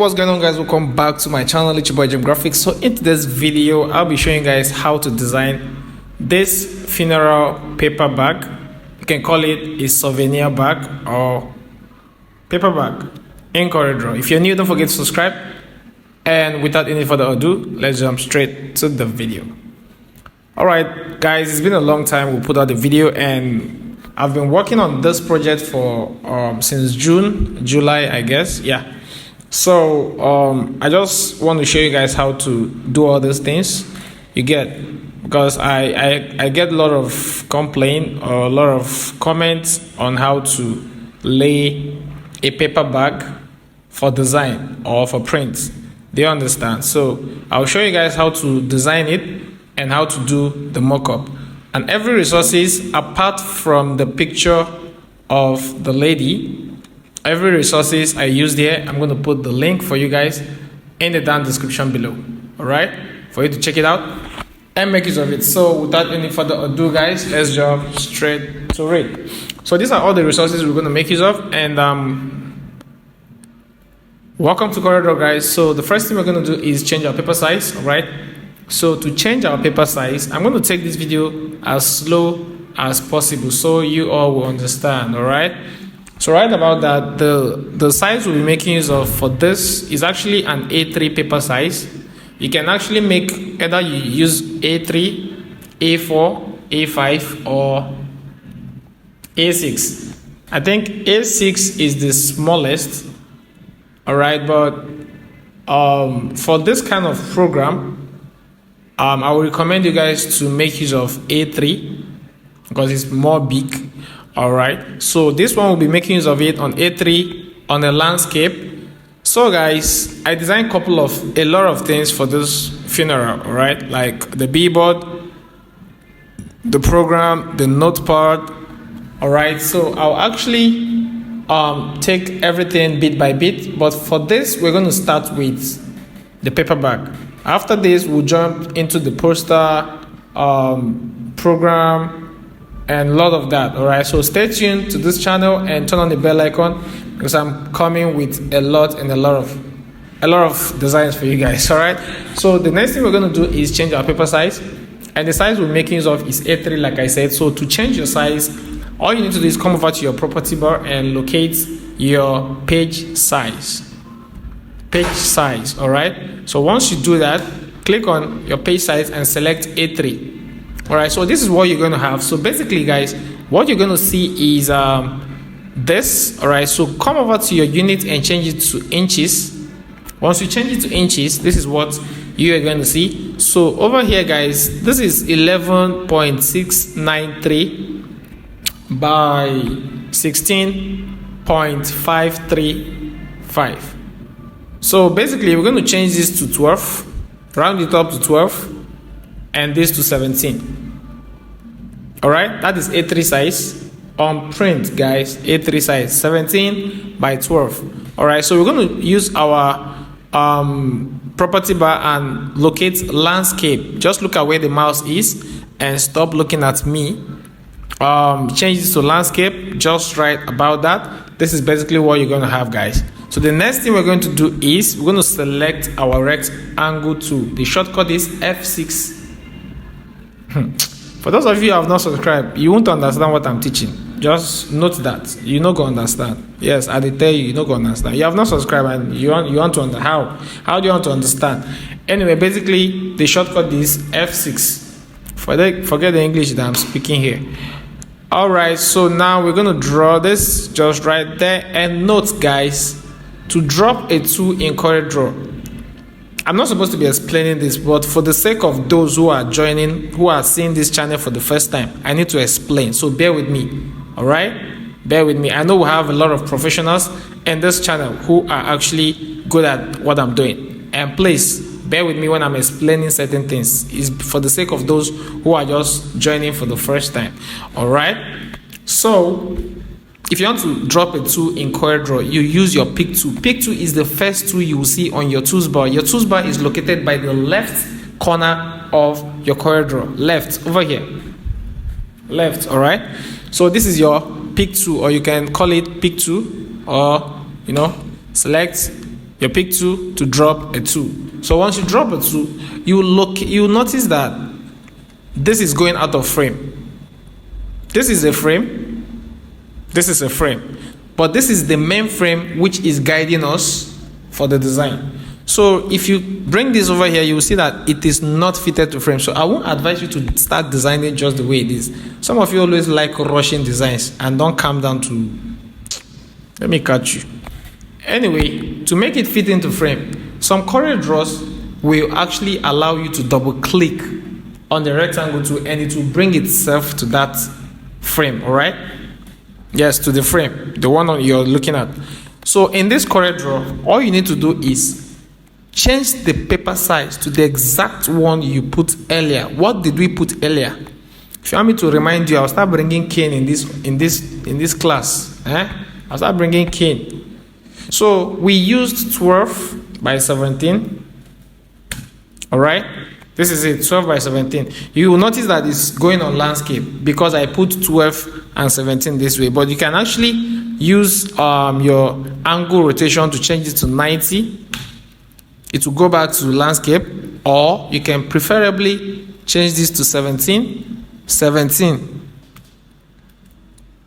what's going on, guys? Welcome back to my channel. It's your boy Jimgraphics. So in today's video, I'll be showing you guys how to design this funeral paper bag. You can call it a souvenir bag or paper bag in CorelDraw. If you're new, don't forget to subscribe. And without any further ado, let's jump straight to the video. Alright guys, it's been a long time we put out the video, and I've been working on this project for since July, I guess. Yeah. So I just want to show you guys how to do all these things. You get, because I get a lot of complaint or a lot of comments on how to lay a paper bag for design or for print. Do you understand? So I'll show you guys how to design it and how to do the mock-up. And every resources, apart from the picture of the lady, every resources I used here, I'm going to put the link for you guys in the down description below. All right, for you to check it out and make use of it. So without any further ado, guys, let's jump straight to it. So these are all the resources we're going to make use of, and welcome to CorelDraw, guys. So the first thing we're going to do is change our paper size. All right. So to change our paper size, I'm going to take this video as slow as possible so you all will understand. All right. So right about that, the size we'll be making use of for this is actually an A3 paper size. You can actually make either you use A3, A4, A5, or A6. I think A6 is the smallest. All right, but for this kind of program, I would recommend you guys to make use of A3 because it's more big. All right, so this one will be making use of it on A3 on a landscape. So guys, I designed a lot of things for this funeral. All right, like the billboard, the program, the notepad. All right, so I'll actually take everything bit by bit, but for this we're going to start with the paper bag. After this, we'll jump into the poster, program, and a lot of that. All right, so stay tuned to this channel and turn on the bell icon because I'm coming with a lot of designs for you guys. All right, so the next thing we're going to do is change our paper size, and the size we're making use of is A3, like I said. So to change your size, all you need to do is come over to your property bar and locate your page size. All right, so once you do that, click on your page size and select A3. All right, so this is what you're going to have. So basically, guys, what you're going to see is this. All right, so come over to your unit and change it to inches. Once you change it to inches, this is what you are going to see. So over here, guys, this is 11.693 by 16.535. So basically, we're going to change this to 12, round it up to 12, and this to 17. All right, that is A3 size. On print, guys, A3 size 17 by 12. All right, so we're going to use our property bar and locate landscape. Just look at where the mouse is and stop looking at me. Change this to landscape, just right about that. This is basically what you're going to have, guys. So the next thing we're going to do is we're going to select our rectangle tool. The shortcut is F6. For those of you who have not subscribed, you won't understand what I'm teaching. Just note that you're not going to understand. Yes, I did tell you, you're not going to understand. You have not subscribed and you want to understand. How do you want to understand? Anyway, basically the shortcut is F6. Forget the English that I'm speaking here. All right, so now we're going to draw this just right there. And note, guys, to drop a tool in CorelDraw, I'm not supposed to be explaining this, but for the sake of those who are joining, who are seeing this channel for the first time, I need to explain. So bear with me. All right, bear with me. I know we have a lot of professionals in this channel who are actually good at what I'm doing, and please bear with me when I'm explaining certain things. It's for the sake of those who are just joining for the first time. All right, so if you want to drop a tool in CorelDraw, you use your pick tool. Pick tool is the first tool you will see on your tools bar. Your tools bar is located by the left corner of your CorelDraw. Left, over here. Left, all right? So this is your pick tool, or you can call it pick tool, or, select your pick 2 to drop a 2. So once you drop a 2, you notice that this is going out of frame. This is a frame. This is a frame. But this is the main frame which is guiding us for the design. So if you bring this over here, you will see that it is not fitted to frame. So I won't advise you to start designing just the way it is. Some of you always like rushing designs and don't come down to, let me catch you. Anyway, to make it fit into frame, some CorelDraws will actually allow you to double click on the rectangle tool and it will bring itself to that frame, all right? Yes, to the frame, the one you're looking at. So in this CorelDraw, all you need to do is change the paper size to the exact one you put earlier. What did we put earlier? If you want me to remind you, I'll start bringing cane in this class. I'll start bringing cane. So we used 12 by 17. All right, this is it, 12 by 17. You will notice that it's going on landscape because I put 12 and 17 this way. But you can actually use your angle rotation to change it to 90. It will go back to landscape, or you can preferably change this to 17, 17,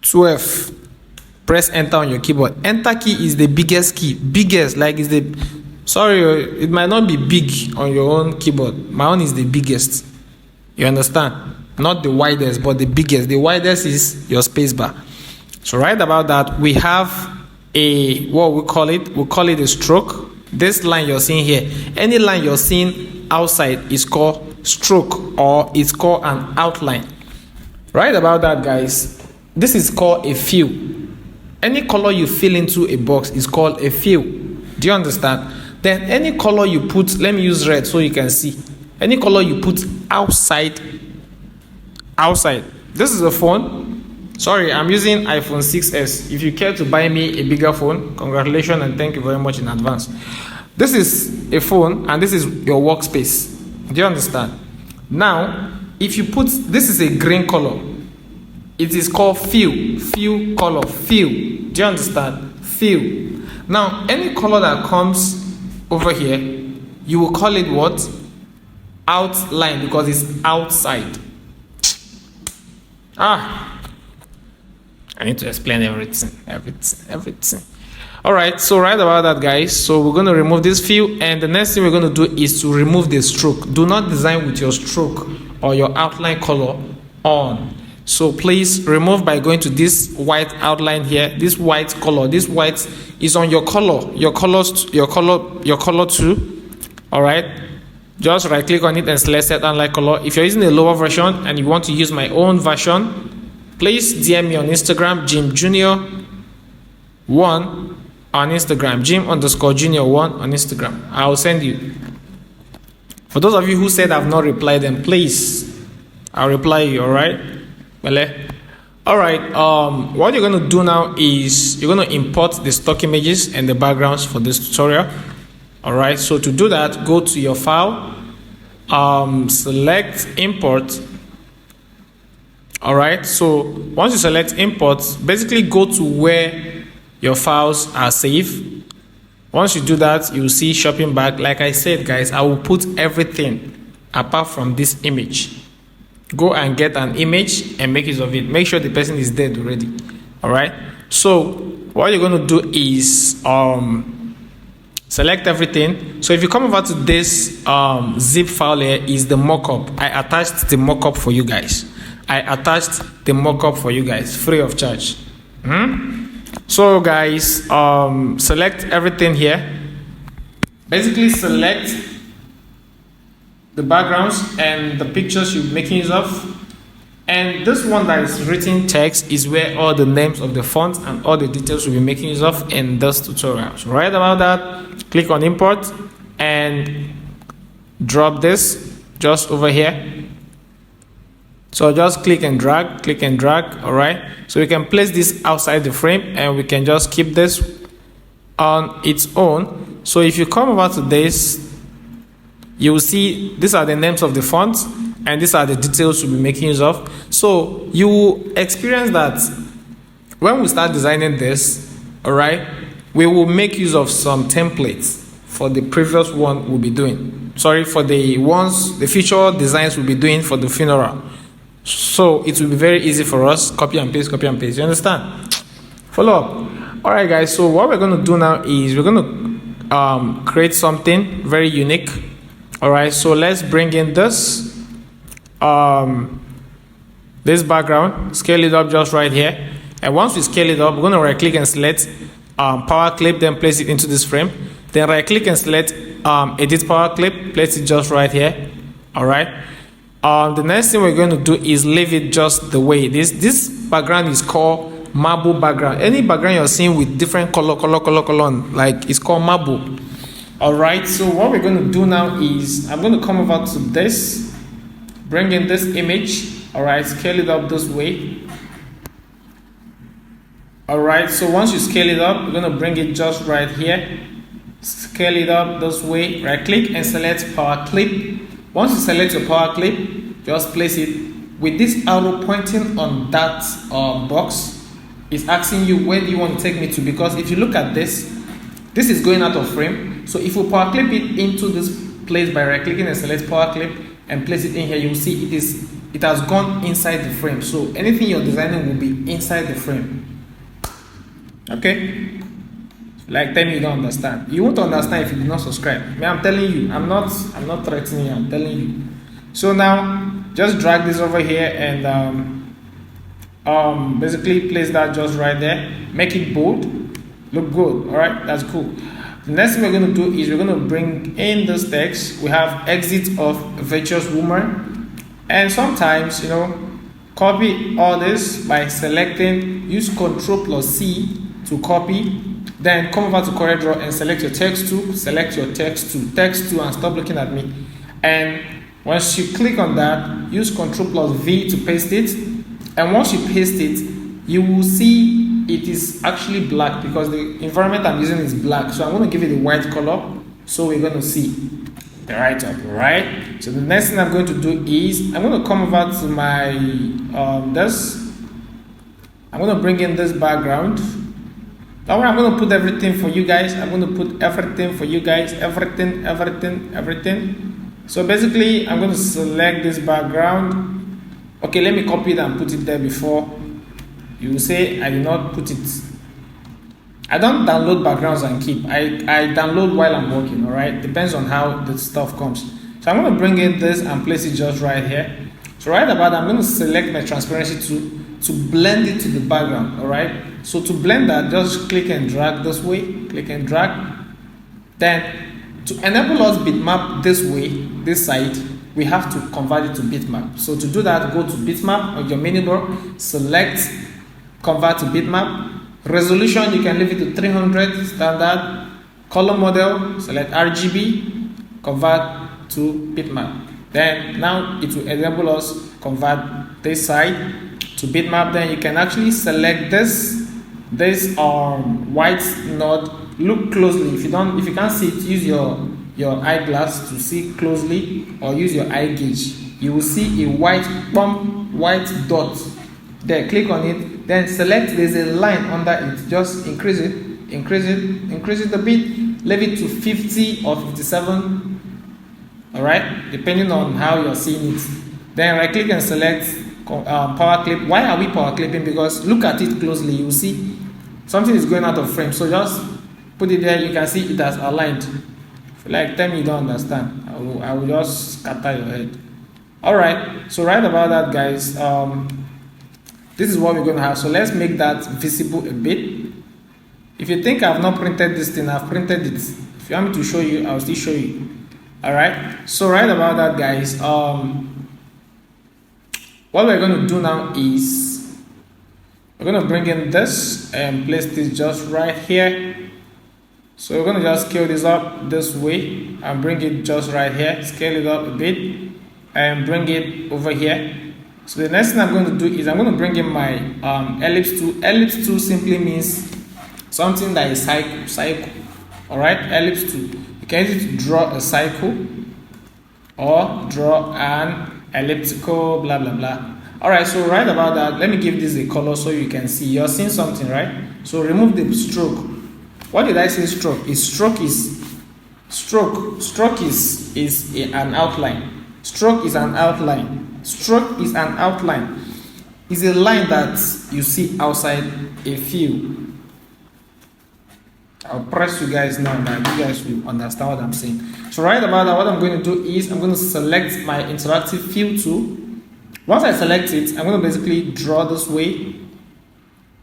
12. Press enter on your keyboard. Enter key is the biggest key. Biggest, like is the, sorry, it might not be big on your own keyboard. My own is the biggest. You understand? Not the widest, but the biggest. The widest is your space bar. So right about that, we have a, what we call it? We call it a stroke. This line you're seeing here, any line you're seeing outside is called stroke, or it's called an outline. Right about that, guys, this is called a fill. Any color you fill into a box is called a fill. Do you understand? Then any color you put, let me use red so you can see. Any color you put outside. This is a phone. Sorry, I'm using iPhone 6s. If you care to buy me a bigger phone, congratulations and thank you very much in advance. This is a phone and this is your workspace. Do you understand? Now, if you put, this is a green color. It is called fill color, fill. Do you understand? Fill. Now, any color that comes over here, you will call it what? Outline, because it's outside. I need to explain everything. All right, so right about that, guys. So we're going to remove this fill, and the next thing we're going to do is to remove the stroke. Do not design with your stroke or your outline color on. So please remove by going to this white outline here. This white color, this white is on your color, your color too. All right, just right click on it and select set outline color. If you're using a lower version and you want to use my own version, please DM me on Instagram, jimjunior1 on Instagram, jim_junior1 on Instagram. I'll send you. For those of you who said I've not replied them, please, I'll reply you. All right. All right, what you're going to do now is you're going to import the stock images and the backgrounds for this tutorial. All right, so to do that, go to your file, select import. All right, so once you select import, basically go to where your files are saved. Once you do that, you will see shopping bag. Like I said, guys, I will put everything apart from this image. Go and get an image and make use of it. Make sure the person is dead already. All right. So what you're going to do is select everything. So if you come over to this zip file here, is the mockup. I attached the mockup for you guys. Free of charge. So guys, select everything here. Basically select the backgrounds and the pictures you're making use of, and this one that is written text is where all the names of the fonts and all the details we'll be making use of in this tutorial. So right about that, click on import and drop this just over here. So just click and drag. All right, so we can place this outside the frame and we can just keep this on its own. So if you come over to this, you will see these are the names of the fonts and these are the details we'll be making use of. So you will experience that when we start designing this, all right, we will make use of some templates. for the previous one we'll be doing. Sorry, for the future designs we'll be doing for the funeral. So it will be very easy for us. Copy and paste, copy and paste. You understand? Follow up. Alright guys, so what we're going to do now is we're going to create something very unique. Alright, so let's bring in this background, scale it up just right here. And once we scale it up, we're going to right click and select power clip, then place it into this frame. Then right click and select edit power clip, place it just right here. Alright. The next thing we're going to do is leave it just the way it is. This background is called marble background. Any background you're seeing with different color, like it's called marble. Alright, so what we're going to do now is I'm going to come over to this, bring in this image. Alright, scale it up this way. Alright, so once you scale it up, we're going to bring it just right here. Scale it up this way, right click and select power clip. Once you select your power clip, just place it with this arrow pointing on that box. It's asking you where do you want to take me to, because if you look at this is going out of frame. So if you power clip it into this place by right clicking and select power clip and place it in here, you will see it has gone inside the frame. So anything you're designing will be inside the frame. Okay? Like, tell me you don't understand. You won't understand if you do not subscribe. I'm telling you, I'm not threatening you, I'm telling you. So now just drag this over here and basically place that just right there. Make it bold. Look good. Alright, that's cool. The next thing we're going to do is we're going to bring in this text. We have exit of virtuous woman. And sometimes, copy all this by selecting, use Ctrl+C to copy. Then come over to CorelDraw and select your text tool, text tool, and stop looking at me. And once you click on that, use Ctrl+V to paste it. And once you paste it, you will see it is actually black because the environment I'm using is black. So I'm going to give it a white color. So we're going to see the write-up, right? So the next thing I'm going to do is I'm going to come over to my this. I'm going to bring in this background. Now I'm going to put everything for you guys. I'm going to put everything for you guys. Everything. So basically, I'm going to select this background. Okay, let me copy it and put it there before. You will say I did not put it. I don't download backgrounds and keep. I download while I'm working, alright? Depends on how the stuff comes. So I'm going to bring in this and place it just right here. So right about that, I'm going to select my transparency tool to blend it to the background, alright? So to blend that, just click and drag this way, click and drag. Then to enable us bitmap this way, this side, we have to convert it to bitmap. So to do that, go to bitmap on your menu bar, select convert to bitmap. Resolution, you can leave it to 300 standard. Color model, select RGB, convert to bitmap. Then now it will enable us convert this side to bitmap. Then you can actually select this white node. Look closely. If you can't see it, use your eyeglass to see closely, or use your eye gauge. You will see a white dot there. Click on it, then select. There's a line under it. Just increase it a bit. Leave it to 50 or 57. Alright, depending on how you're seeing it. Then right click and select power clip. Why are we power clipping? Because look at it closely, you will see something is going out of frame. So just put it there. You can see it has aligned. Like, tell me you don't understand, I will just scatter your head. Alright, so right about that, guys, this is what we're going to have. So let's make that visible a bit. If you think I've not printed this thing, I've printed it. If you want me to show you, I'll still show you. Alright, so right about that, guys, what we're going to do now is we're going to bring in this and place this just right here. So we're going to just scale this up this way and bring it just right here. Scale it up a bit and bring it over here. So the next thing I'm going to do is I'm going to bring in my ellipse tool. Ellipse tool simply means something that is cycle. Alright, ellipse tool. You can use it to draw a cycle or draw an elliptical blah blah blah. Alright, so right about that, let me give this a color so you can see. You're seeing something, right? So remove the stroke. What did I say stroke? Stroke is Stroke is an outline. Stroke is an outline. Stroke is an outline. It's a line that you see outside a field. I'll press you guys now that you guys will understand what I'm saying. So right about that, what I'm going to do is I'm going to select my interactive field tool. Once I select it, I'm going to basically draw this way.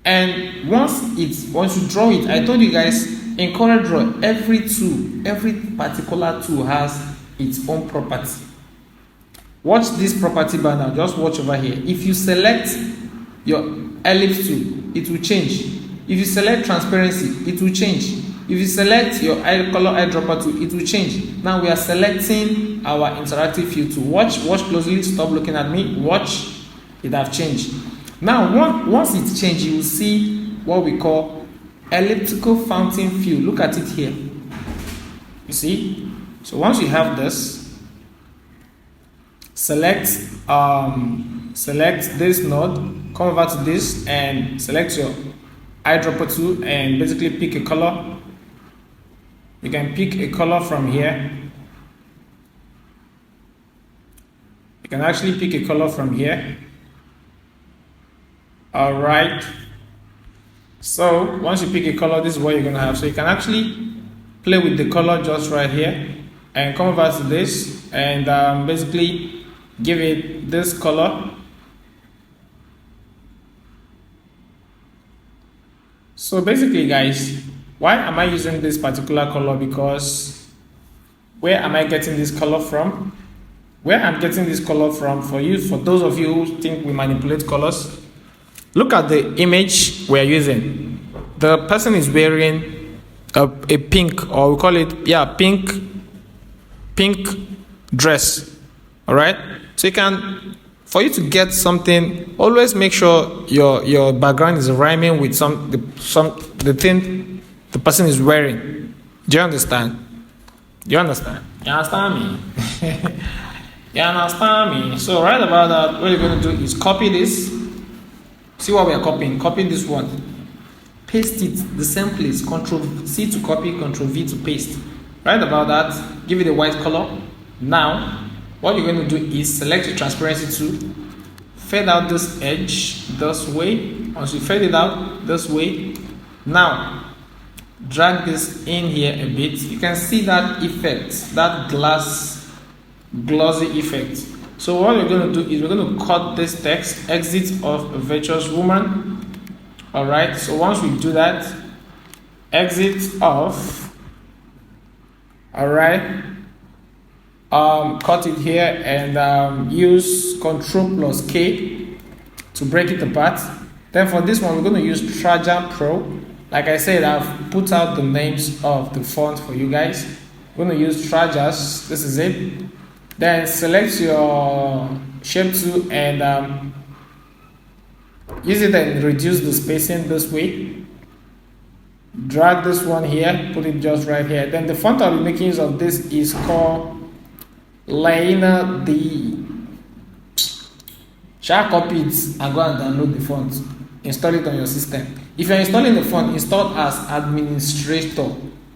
And once you draw it, I told you guys in CorelDraw, every particular tool has its own property. Watch this property bar now. Just watch over here. If you select your ellipse tool, it will change. If you select transparency, it will change. If you select your color eyedropper tool, it will change. Now we are selecting our interactive field tool. Watch closely. Stop looking at me. Watch. It have changed. Now once it's changed, you will see what we call elliptical fountain field. Look at it here. You see? So once you have this, select this node, come over to this and select your eyedropper tool and basically pick a color. You can pick a color from here. You can actually pick a color from here. Alright. So once you pick a color, this is what you're gonna have. So you can actually play with the color just right here and come over to this and basically give it this color. So basically guys, why am I using this particular color? Because where am I getting this color from? Where I'm getting this color from, for those of you who think we manipulate colors, look at the image we're using. The person is wearing a pink, or we call it, pink dress. All right. So for you to get something, always make sure your background is rhyming with the thing the person is wearing. Do you understand? You understand? You understand me? You understand me? So right about that, what you're going to do is copy this. See what we are copying. Copy this one. Paste it the same place. Ctrl C to copy, Ctrl V to paste. Right about that, give it a white color. Now, what you're going to do is select your transparency tool, fade out this edge this way. Once you fade it out this way, now drag this in here a bit. You can see that effect, that glossy effect. So what we're going to do is we're going to cut this text, exit of a virtuous woman. All right. So once we do that, exit off. All right. Cut it here and use Ctrl+K to break it apart. Then for this one, we're going to use Trajax Pro. Like I said, I've put out the names of the font for you guys. We're going to use Trajax. This is it. Then select your shape tool and use it and reduce the spacing this way. Drag this one here, put it just right here. Then the font I'll be making use of this is called LainieDaySH. Shall copy it and go and download the font. Install it on your system. If you're installing the font, install as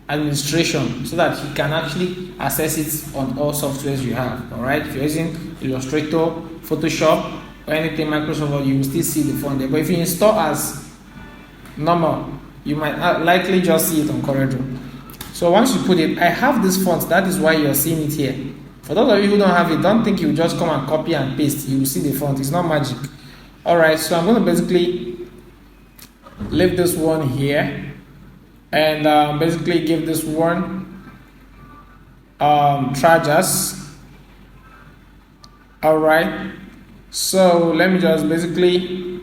administration so that you can actually access it on all softwares you have. Alright, if you're using Illustrator, Photoshop, or anything Microsoft, you will still see the font there. But if you install as normal, you might likely just see it on CorelDraw. So once you put it, I have this font, that is why you're seeing it here. For those of you who don't have it, don't think you just come and copy and paste. You will see the font. It's not magic. Alright, so I'm going to basically leave this one here and basically give this one Trajax. Alright, so let me just basically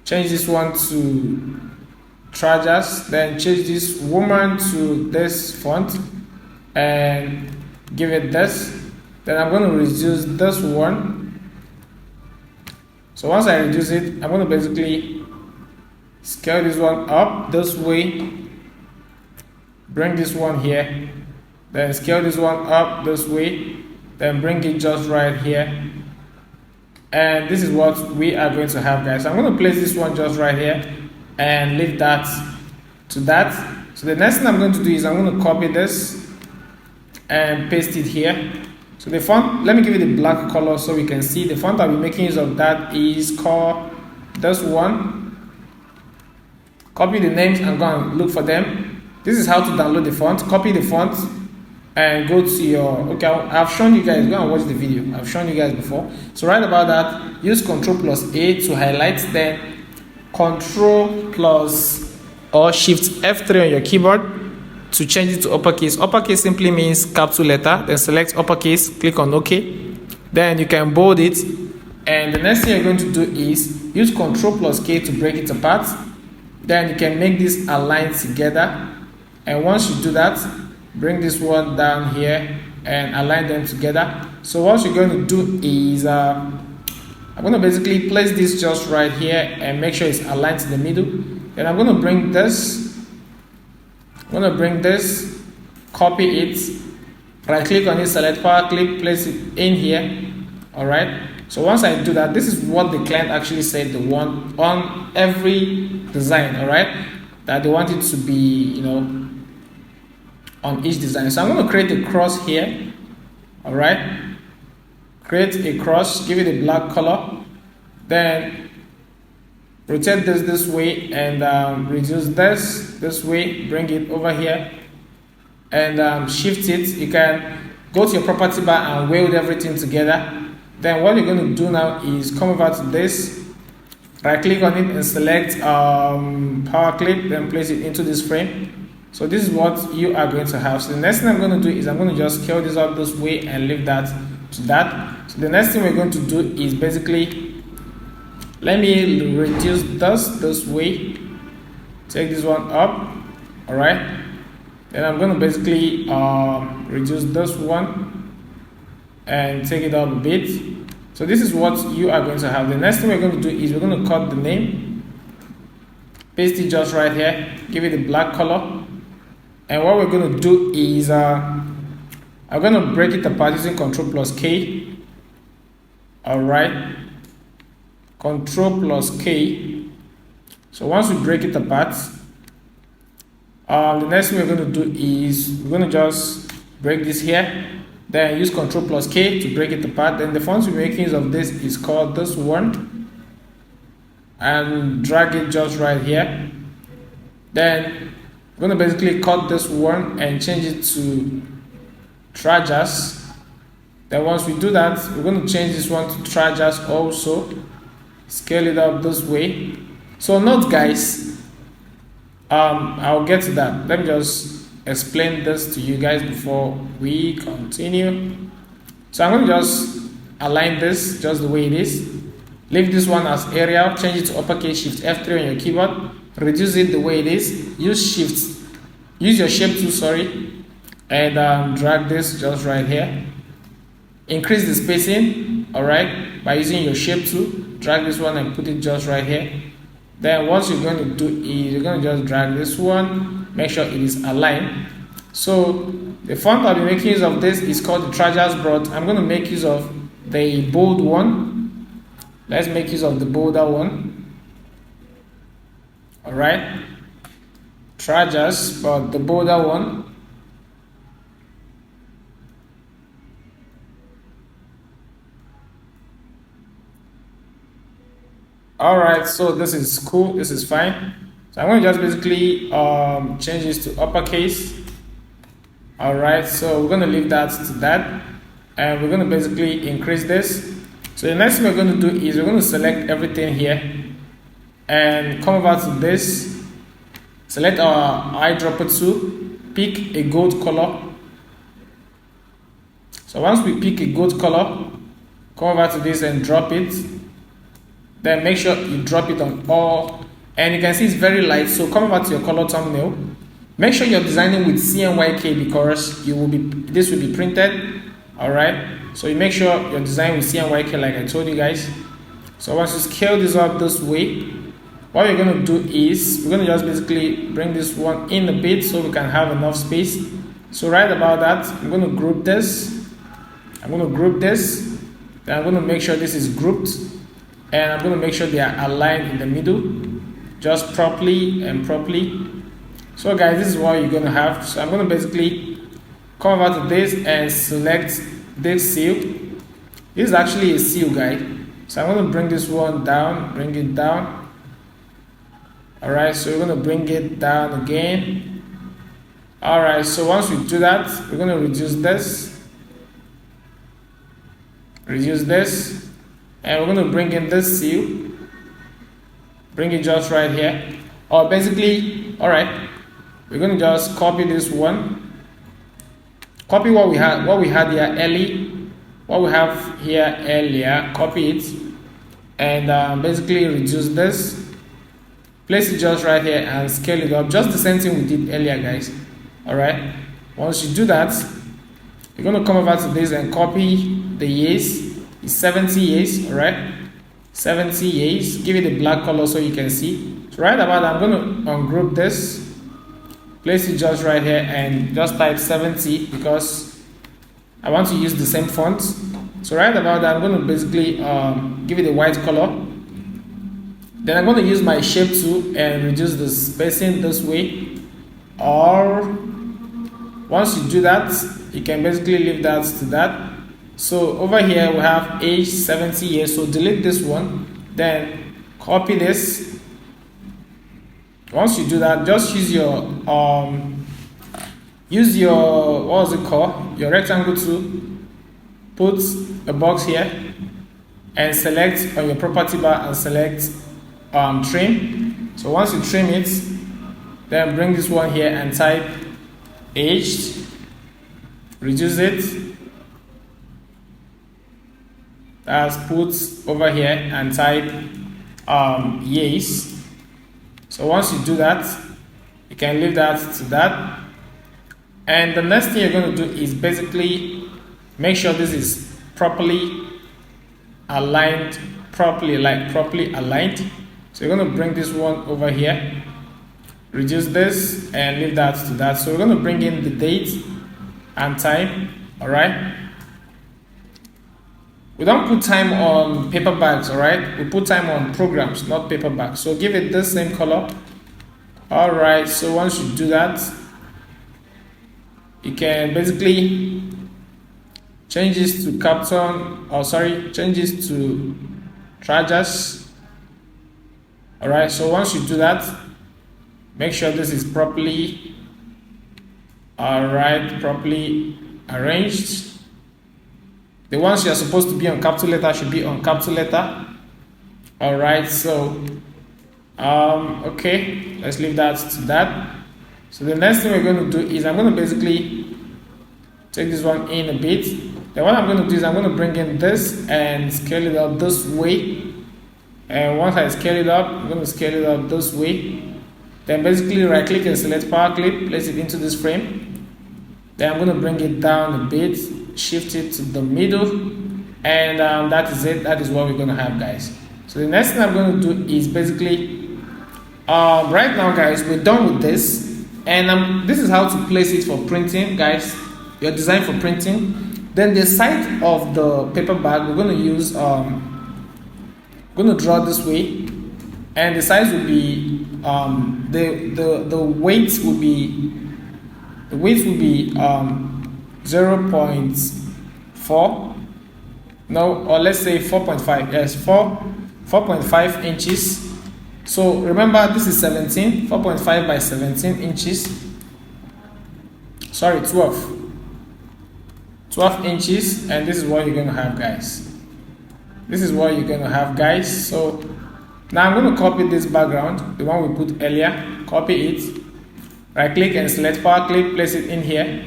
change this one to Trajax, then change this woman to this font and give it this. Then I'm going to reduce this one. So once I reduce it, I'm going to basically scale this one up this way, bring this one here, then scale this one up this way, then bring it just right here. And this is what we are going to have, guys. So I'm going to place this one just right here and leave that to that. So the next thing I'm going to do is I'm going to copy this and paste it here. So the font, let me give you the black color so we can see. The font I'll be making use of that is called this one. Copy the names and go and look for them. This is how to download the font. Copy the font and go to your, okay, I've shown you guys, go and watch the video. I've shown you guys before. So right about that, use Ctrl+A to highlight, then Ctrl+ or Shift F3 on your keyboard to change it to uppercase. Uppercase simply means capital letter. Then select uppercase, click on OK. Then you can bold it. And the next thing you're going to do is use Ctrl+K to break it apart. Then you can make this align together. And once you do that, bring this one down here and align them together. So what you're going to do is I'm going to basically place this just right here and make sure it's aligned to the middle. Then I'm going to bring this. Copy it, right click on it, select power clip, place it in here. Alright, so once I do that, this is what the client actually said they want on every design. Alright, that they want it to be, you know, on each design. So I'm going to create a cross here. Alright, create a cross, give it a black color, then rotate this way and reduce this way, bring it over here and shift it. You can go to your property bar and weld everything together. Then what you're going to do now is come over to this, right click on it and select power clip, then place it into this frame. So this is what you are going to have. So the next thing I'm going to do is I'm going to just scale this up this way and leave that to that. So the next thing we're going to do is basically, let me reduce this way, take this one up. All right, then I'm going to basically reduce this one and take it up a bit. So this is what you are going to have. The next thing we're going to do is we're going to cut the name, paste it just right here, give it a black color, and what we're going to do is I'm going to break it apart using Ctrl+K. All right, Ctrl+K. So once we break it apart, the next thing we're going to do is we're going to just break this here, then use Ctrl+K to break it apart. Then the font we're making use of this is called this one, and drag it just right here. Then we're going to basically cut this one and change it to Trajax. Then once we do that, we're going to change this one to Trajax also. Scale it up this way. So note guys, I'll get to that. Let me just explain this to you guys before we continue. So I'm going to just align this just the way it is. Leave this one as Arial, change it to uppercase, Shift F3 on your keyboard, reduce it the way it is, use your shape tool, sorry, and drag this just right here. Increase the spacing, alright, by using your shape tool. Drag this one and put it just right here. Then what you're going to do is you're going to just drag this one, make sure it is aligned. So the font I'll be making use of this is called the Trajax, but I'm going to make use of the bold one. Let's make use of the bolder one. Alright, Trajax, but the bolder one. Alright, so this is cool, this is fine. So I'm going to just basically change this to uppercase. Alright, so we're going to leave that to that, and we're going to basically increase this. So the next thing we're going to do is we're going to select everything here and come over to this, select our eyedropper tool, pick a gold color. So once we pick a gold color, come over to this and drop it. Then make sure you drop it on all, and you can see it's very light. So come over to your color thumbnail. Make sure you're designing with CMYK because this will be printed. Alright, so you make sure you're designing with CMYK like I told you guys. So once you scale this up this way, what we're going to do is we're going to just basically bring this one in a bit so we can have enough space. So right about that, I'm going to group this. Then I'm going to make sure this is grouped. And I'm going to make sure they are aligned in the middle, just properly and properly. So guys, this is what you're going to have. So I'm going to basically come over to this and select this seal. This is actually a seal, guys. So I'm going to bring this one down, bring it down. Alright, so we're going to bring it down again. Alright, so once we do that, we're going to reduce this, and we're going to bring in this seal, bring it just right here. Or basically, alright, we're going to just copy this one, copy what we had here earlier, copy it, and basically reduce this, place it just right here and scale it up, just the same thing we did earlier, guys. Alright, once you do that, you're going to come over to this and copy the years. It's 70 years, alright, 70 years. Give it a black color so you can see. So right about that, I'm going to ungroup this, place it just right here and just type 70 because I want to use the same font. So right about that, I'm going to basically give it a white color. Then I'm going to use my shape tool and reduce the spacing this way. Or once you do that, you can basically leave that to that. So over here we have age 70 years. So delete this one, then copy this. Once you do that, just use your what was it called? Your rectangle tool. Put a box here and select on your property bar and select trim. So once you trim it, then bring this one here and type aged, reduce it, that's put over here and type years. So once you do that, you can leave that to that. And the next thing you're going to do is basically make sure this is properly aligned, properly aligned. So you're going to bring this one over here, reduce this and leave that to that. So we're going to bring in the date and time. All right, we don't put time on paper bags, all right, we put time on programs, not paper bags. So give it this same color. All right, so once you do that, you can basically change this to Captain, change this to Trajax. All right, so once you do that, make sure this is properly, properly arranged. The ones you are supposed to be on capital letter should be on capital letter. All right, so okay, let's leave that to that. So the next thing we're going to do is I'm going to basically take this one in a bit. Then what I'm going to do is I'm going to bring in this and scale it up this way. And once I scale it up, I'm going to scale it up this way. Then basically right click and select power clip, place it into this frame. Then I'm going to bring it down a bit, shift it to the middle, and that is it. That is what we're going to have, guys. So the next thing I'm going to do is basically right now, guys, we're done with this, and this is how to place it for printing, guys. Your design for printing. Then the side of the paper bag, we're going to use going to draw this way, and the size will be the weight will be 0.4, no, or let's say 4.5. Yes, 4.5 inches. So remember, this is 4.5 by 17 inches. Sorry, 12 inches, and this is what you're going to have, guys. This is what you're going to have, guys. So now I'm going to copy this background, the one we put earlier, copy it, right click and select power clip, place it in here.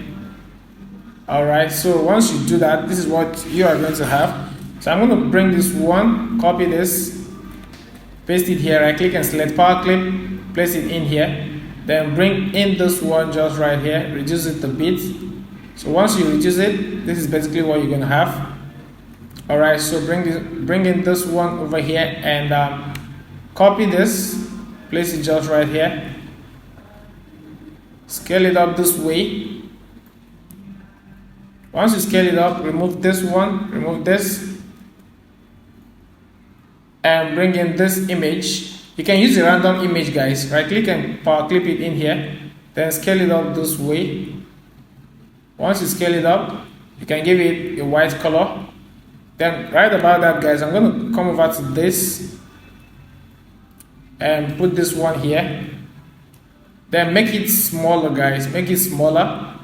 Alright, so once you do that, this is what you are going to have. So I'm going to bring this one, copy this, paste it here, right click and select power clip, place it in here. Then bring in this one just right here, reduce it a bit. So once you reduce it, this is basically what you're going to have. Alright, so bring in this one over here and copy this, place it just right here, scale it up this way. Once you scale it up, remove this one, remove this, and bring in this image. You can use a random image, guys. Right click and power clip it in here. then scale it up this way. Once you scale it up, you can give it a white color. Then right about that, guys, I'm going to come over to this and put this one here. Then make it smaller, guys, make it smaller.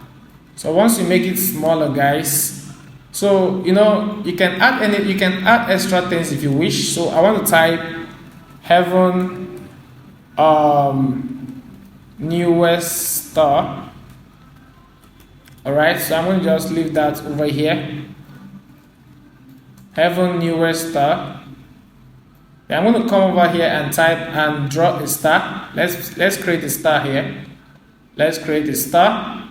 So once you make it smaller, guys, so you know you can add extra things if you wish. So I want to type heaven newest star. Alright, so I'm going to just leave that over here. Heaven newest star. Then I'm going to come over here and type and draw a star. Let's create a star here. Let's create a star.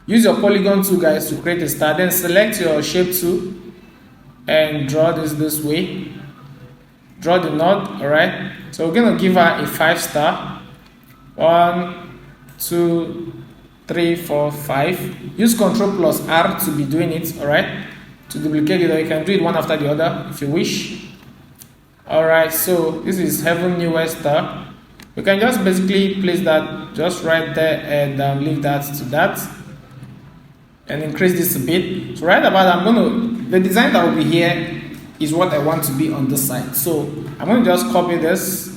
Use your polygon tool, guys, to create a star. Then select your shape tool and draw this way. Draw the node. Alright, so we're going to give her a 5 star. 1, 2, 3, 4, 5. Use Ctrl+R to be doing it. Alright, to duplicate it, or you can do it one after the other if you wish. Alright, so this is heaven newest star. We can just basically place that just right there and leave that to that and increase this a bit. So right about the design that will be here is what I want to be on this side. So I'm going to just copy this,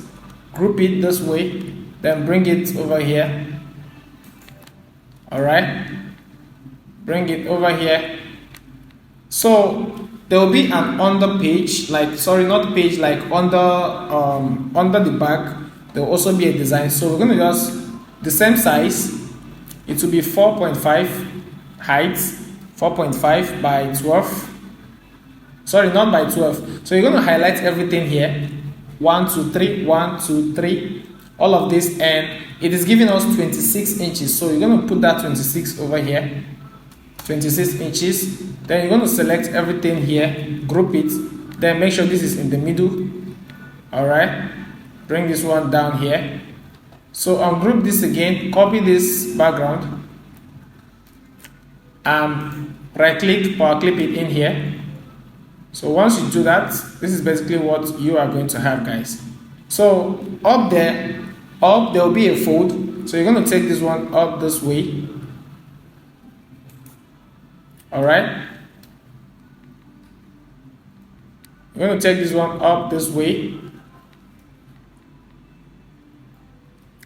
group it this way, then bring it over here. Alright, bring it over here. So there will be an under page, like under the back. There will also be a design. So we're going to just the same size. It will be 4.5 height, 4.5 by 12. Sorry, not by 12. So you're going to highlight everything here. 1, 2, 3, 1, 2, 3. All of this, and it is giving us 26 inches. So you're going to put that 26 over here. 26 inches. Then you're going to select everything here, group it, then make sure this is in the middle. Alright, bring this one down here. So ungroup this again, copy this background, right click, power clip it in here. So once you do that, this is basically what you are going to have, guys. So up there will be a fold. So you're going to take this one up this way. Alright, you're going to take this one up this way.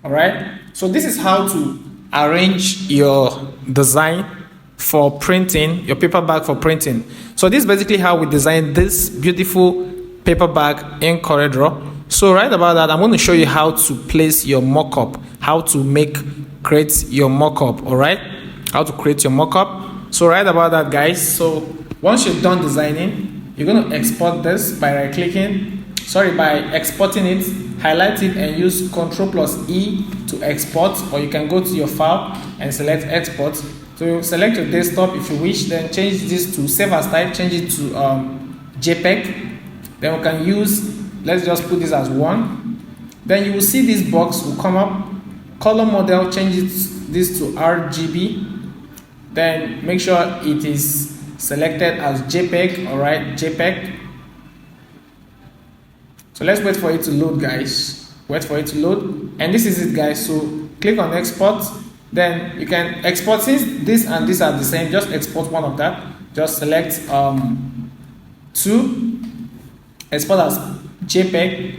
Alright, so this is how to arrange your design for printing, your paper bag for printing. So this is basically how we design this beautiful paper bag in CorelDraw. So right about that, I'm going to show you how to place your mockup, how to create your mockup. Alright, how to create your mockup. So right about that, guys, so once you're done designing, you're going to export this by by exporting it, highlight it and use Ctrl+E to export, or you can go to your file and select export. So you select your desktop if you wish, then change this to save as type, change it to JPEG. Then we can use, let's just put this as 1. Then you will see this box will come up, color model, change this to RGB. Then make sure it is selected as JPEG. Alright, JPEG. So let's wait for it to load, guys. Wait for it to load. And this is it, guys. So click on export. Then you can export, since this and this are the same, just export one of that. Just select 2. Export as JPEG.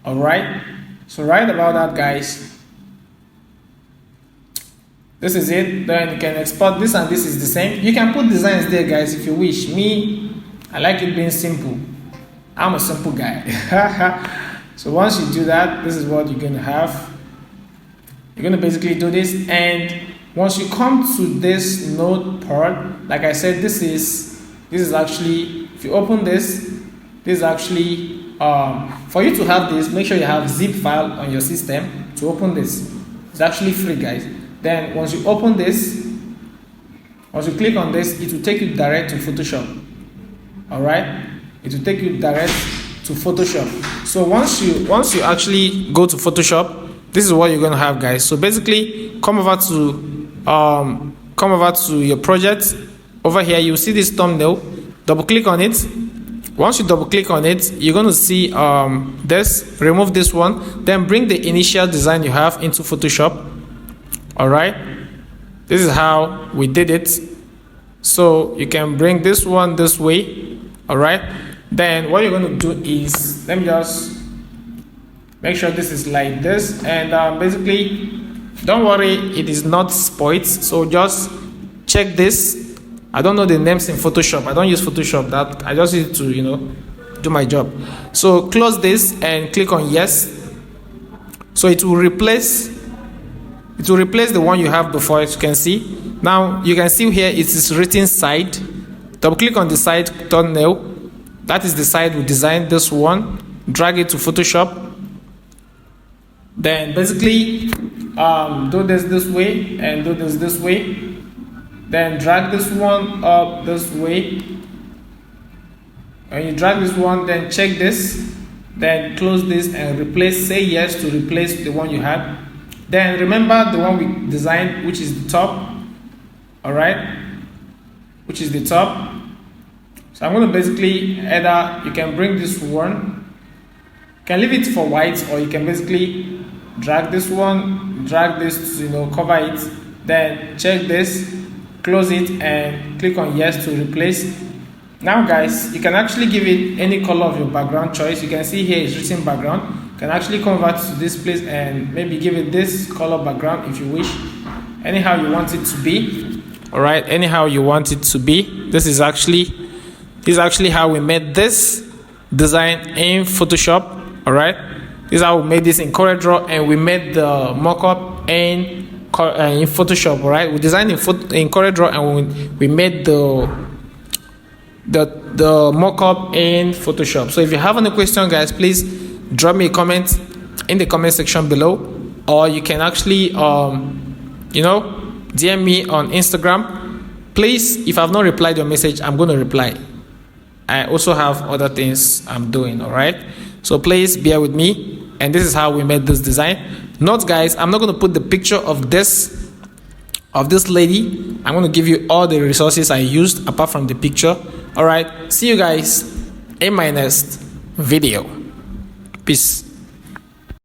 Alright. So right about that, guys. This is it. Then you can export this and this is the same. You can put designs there, guys, if you wish. Me, I like it being simple. I'm a simple guy. So once you do that, this is what you're going to have. You're going to basically do this, and once you come to this node part, like I said, this is actually, if you open this is actually for you to have this, make sure you have zip file on your system to open this. It's actually free, guys. Then once you open this, once you click on this, it will take you direct to Photoshop. Alright, it will take you direct to Photoshop. So once you actually go to Photoshop, this is what you're going to have, guys. So basically, come over to your project. Over here, you see this thumbnail. Double click on it. Once you double click on it, you're going to see this. Remove this one. Then bring the initial design you have into Photoshop. All right, this is how we did it. So you can bring this one this way. All right, then what you're going to do is, let me just make sure this is like this, and basically don't worry, it is not spoiled, so just check this. I don't know the names in Photoshop. I don't use Photoshop, that I just use it to, you know, do my job. So close this and click on yes. So it will replace the one you have before, as you can see. Now you can see here it is written side. Double click on the side thumbnail. That is the side we designed, this one. Drag it to Photoshop. Then basically do this way and do this way. Then drag this one up this way. When you drag this one, then check this, then close this and replace, say yes to replace the one you had. Then remember the one we designed, which is the top. All right, which is the top. So I'm going to basically either, you can bring this one, you can leave it for white, or you can basically drag this one, drag this to, you know, cover it. Then check this, close it and click on yes to replace. Now guys, you can actually give it any color of your background choice. You can see here it's written background. You can actually convert to this place and maybe give it this color background if you wish, anyhow you want it to be. All right, anyhow you want it to be. This is actually how we made this design in Photoshop. All right, this is how we made this in CorelDraw, and we made the mockup in Photoshop. All right, we designed in CorelDraw, and we made the mockup in Photoshop. So if you have any question, guys, please drop me a comment in the comment section below, or you can actually you know, DM me on Instagram. Please, if I've not replied your message, I'm going to reply. I also have other things I'm doing. All right, so please bear with me. And this is how we made this design. Note guys, I'm not going to put the picture of this lady. I'm going to give you all the resources I used apart from the picture. All right, see you guys in my next video. Peace.